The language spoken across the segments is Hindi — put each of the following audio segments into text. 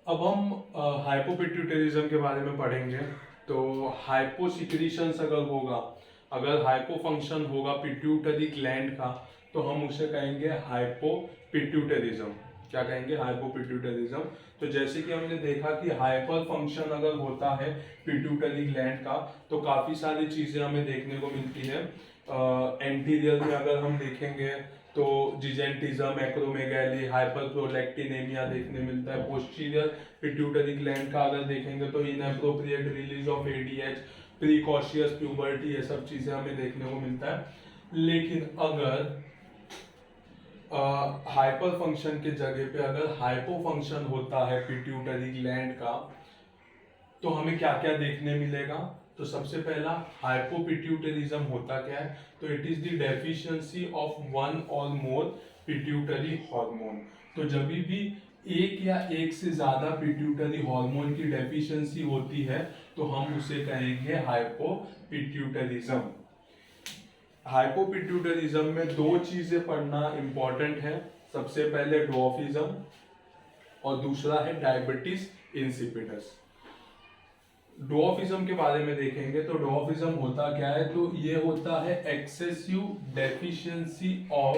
अब हम हाइपोपिट्यूटरिज्म के बारे में पढ़ेंगे। तो हाइपोसिक्रीशंस अगर होगा, अगर हाइपो फंक्शन होगा पिट्यूटरी ग्लैंड का, तो हम उसे कहेंगे हाइपोपिट्यूटरिज्म। क्या कहेंगे? हाइपोपिट्यूटरिज्म। तो जैसे कि हमने देखा कि हाइपर फंक्शन अगर होता है पिट्यूटरी ग्लैंड का, तो काफ़ी सारी चीज़ें हमें देखने को मिलती है। एंटीरियर में अगर हम देखेंगे तो जिजेंटिज्म, एक्रोमेगैली, हाइपरप्रोलेक्टिनेमिया देखने मिलता है। पोस्टीरियर पिट्यूटरी ग्लैंड का अगर देखेंगे तो inappropriate release of ADH, precocious puberty, ये सब चीजें हमें देखने को मिलता है। लेकिन अगर हाइपर फंक्शन के जगह पे अगर हाइपो फंक्शन होता है पिट्यूटरी ग्लैंड का, तो हमें क्या क्या देखने मिलेगा? तो सबसे पहला हाइपोपिट्यूटरिज्म होता क्या है? तो it is the deficiency of one और मोर पिट्यूटरी हार्मोन। तो जब भी एक या एक से ज्यादा पिट्यूटरी हार्मोन की डेफिशिएंसी होती है तो हम उसे कहेंगे हाइपोपिट्यूटरिज्म। हाइपोपिट्यूटरिज्म में दो चीजें पढ़ना इंपॉर्टेंट है। सबसे पहले ड्वार्फिज्म और दूसरा है डायबिटीज इंसिपिडस। ड्वार्फिज्म के बारे में देखेंगे तो ड्वार्फिज्म होता क्या है? तो ये होता है excessive deficiency of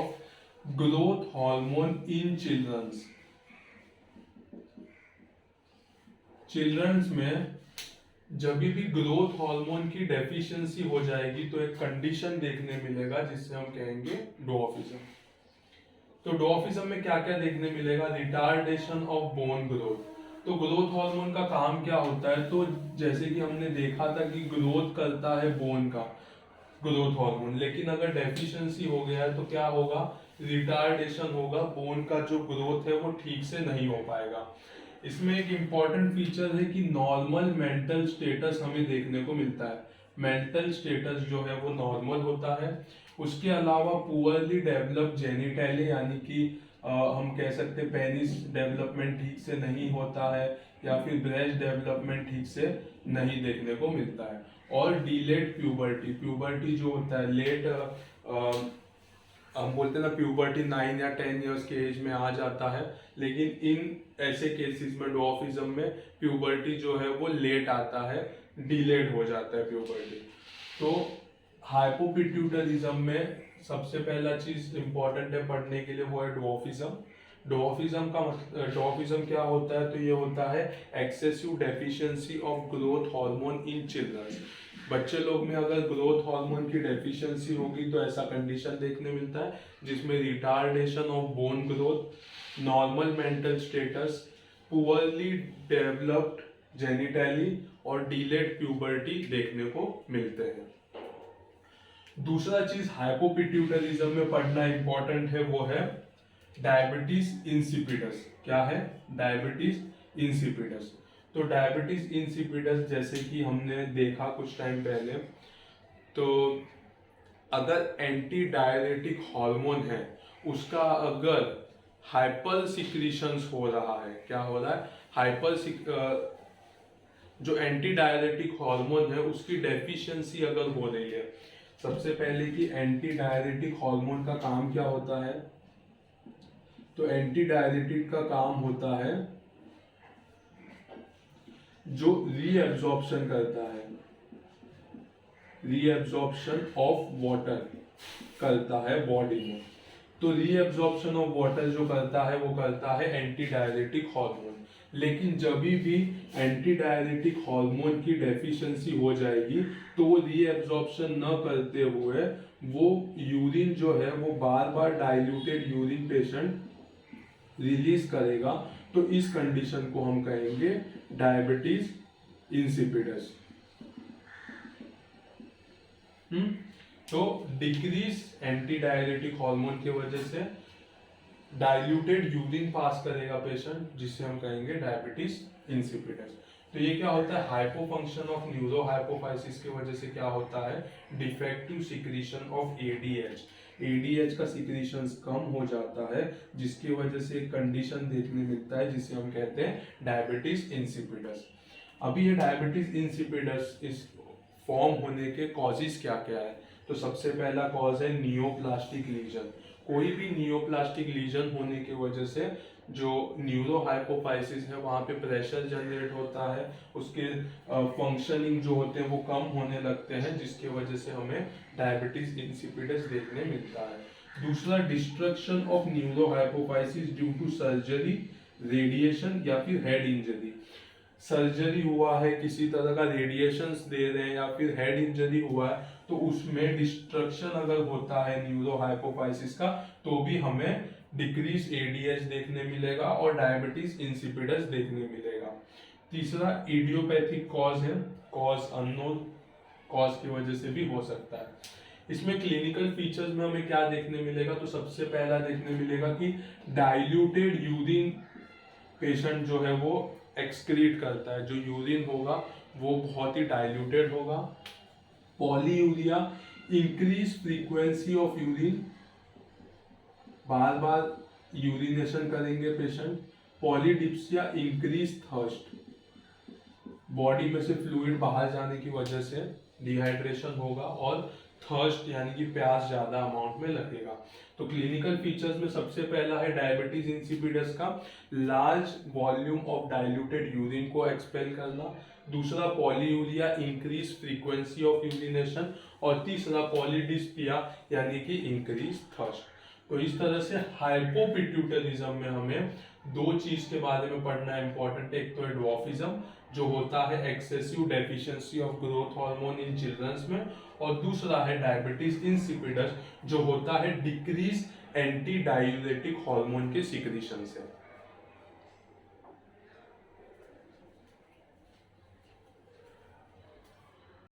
growth hormone in childrens. Childrens में जब भी ग्रोथ हार्मोन की डेफिशिएंसी हो जाएगी तो एक कंडीशन देखने मिलेगा जिससे हम कहेंगे ड्वार्फिज्म। तो ड्वार्फिज्म में क्या क्या देखने मिलेगा? Retardation of bone growth. तो ग्रोथ हार्मोन का काम क्या होता है? तो जैसे कि हमने देखा था कि ग्रोथ करता है बोन का ग्रोथ हार्मोन, लेकिन अगर डेफिशिएंसी हो गया है तो क्या होगा? रिटार्डेशन होगा, बोन का जो ग्रोथ है वो ठीक से नहीं हो पाएगा। इसमें एक इम्पॉर्टेंट फीचर है कि नॉर्मल मेंटल स्टेटस हमें देखने को मिलता है। मेंटल स्टेटस जो है वो नॉर्मल होता है। उसके अलावा पुअरली डेवलप जेनिटली, यानी कि हम कह सकते हैं पेनिस डेवलपमेंट ठीक से नहीं होता है, या फिर ब्रेस्ट डेवलपमेंट ठीक से नहीं देखने को मिलता है। और डिलेड प्यूबर्टी, प्यूबर्टी जो होता है लेट, हम बोलते हैं ना प्यूबर्टी 9 या 10 इयर्स के एज में आ जाता है, लेकिन इन ऐसे केसेस में ड्वार्फिज्म में प्यूबर्टी जो है वो लेट आता है, डिलेड हो जाता है प्यूबर्टी। तो हाइपोपिट्यूटरिज्म में सबसे पहला चीज इंपॉर्टेंट है पढ़ने के लिए, वो है ड्वार्फिज्म। ड्वार्फिज्म क्या होता है? तो ये होता है excessive deficiency of growth hormone in children. बच्चे लोग में अगर ग्रोथ हार्मोन की डेफिशिएंसी होगी तो ऐसा कंडीशन देखने मिलता है जिसमें retardation of bone growth, normal mental status, poorly developed genitally और डिलेड प्यूबर्टी देखने को मिलते हैं। दूसरा चीज हाइपोपिट्यूटरिज्म में पढ़ना इंपॉर्टेंट है, वो है डायबिटीज इंसिपिडस। क्या है? Diabetes insipidus. तो डायबिटीज इंसिपिडस जैसे कि हमने देखा कुछ टाइम पहले, तो अगर एंटी डायरेटिक हार्मोन है उसका अगर हाइपर सिक्रीशंस हो रहा है, क्या हो रहा है? जो एंटी डायरेटिक हार्मोन है उसकी डेफिशिएंसी अगर हो रही है। सबसे पहले कि एंटी डायरेटिक हार्मोन का काम क्या होता है? तो एंटी डायरेटिक का काम होता है जो रीएब्जॉर्प्शन करता है, रीएब्जॉर्प्शन ऑफ वाटर करता है बॉडी में। तो रीएब्जॉर्प्शन ऑफ वाटर जो करता है वो करता है एंटी डायरेटिक हार्मोन। लेकिन जब भी एंटी डायरेटिक हार्मोन की डेफिशिएंसी हो जाएगी तो वो रीएब्जॉर्प्शन न करते हुए वो यूरिन जो है वो बार बार डाइल्यूटेड यूरिन पेशेंट रिलीज करेगा। तो इस कंडीशन को हम कहेंगे डायबिटीज इंसिपिडस। तो डिक्रीज एंटी डायरेटिक हार्मोन की वजह से डाइल्यूटेड यूरिन पास करेगा पेशेंट, जिससे हम कहेंगे डायबिटीज इंसिपिडस। तो ये क्या होता है? हाइपोफंक्शन ऑफ न्यूरो हाइपोफाइसिस की वजह से क्या होता है? Defective secretion of ADH. ADH का सिक्रीशन कम हो जाता है, जिसकी वजह से एक कंडीशन देखने मिलता है जिसे हम कहते हैं डायबिटीज इंसिपिडस। अभी ये डायबिटीज इंसिपिडस इस फॉर्म होने के कॉजेज क्या क्या है? तो सबसे पहला कॉज है नियोप्लास्टिक लीजन। कोई भी नियोप्लास्टिक लीजन होने की वजह से जो न्यूरोहाइपोफाइसिस है वहाँ पे प्रेशर जनरेट होता है, उसके फंक्शनिंग जो होते हैं वो कम होने लगते हैं, जिसकी वजह से हमें डायबिटीज इंसिपिडस देखने मिलता है। दूसरा, destruction of neurohypophysis due to surgery, radiation या फिर हेड इंजरी। सर्जरी हुआ है, किसी तरह का रेडिएशंस दे रहे हैं या फिर हेड इंजरी हुआ है, तो उसमें डिस्ट्रक्शन अगर होता है न्यूरोहाइपोफाइसिस का तो भी हमें डिक्रीज एडीएच देखने मिलेगा और डायबिटीज इंसिपिडस देखने मिलेगा। तीसरा, इडियोपैथिक कॉज है, कॉज अननोन, कॉज की वजह से भी हो सकता है। इसमें क्लिनिकल फीचर्स में हमें क्या देखने मिलेगा, तो सबसे पहला देखने मिलेगा कि डाइल्यूटेड यूरिन पेशेंट जो है वो एक्सक्रीट करता है, जो यूरिन होगा वो बहुत ही डाइल्यूटेड होगा। Polyuria, increase frequency of urine, बार बार यूरिनेशन करेंगे patient. Polydipsia, increase thirst, body में से फ्लूइड बाहर जाने की वजह से डिहाइड्रेशन होगा और थर्स्ट यानी कि प्यास ज्यादा अमाउंट में लगेगा। तो क्लिनिकल फीचर्स में सबसे पहला है डायबिटीज इंसिपिडस का large volume of diluted urine को एक्सपेल करना। दूसरा, polyuria, increase frequency of urination. और तीसरा, पॉलीडिस्पिया यानी कि इंक्रीज थर्स्ट। तो इस तरह से हाइपोपिट्यूटरिज्म में हमें दो चीज के बारे में पढ़ना इंपॉर्टेंट है। एक तो है ड्वार्फिज्म, जो होता है excessive deficiency of growth hormone in childrens में, और दूसरा है डायबिटीज इंसिपिडस, जो होता है डिक्रीज एंटी डायूरेटिक हार्मोन के सिक्रीशन से।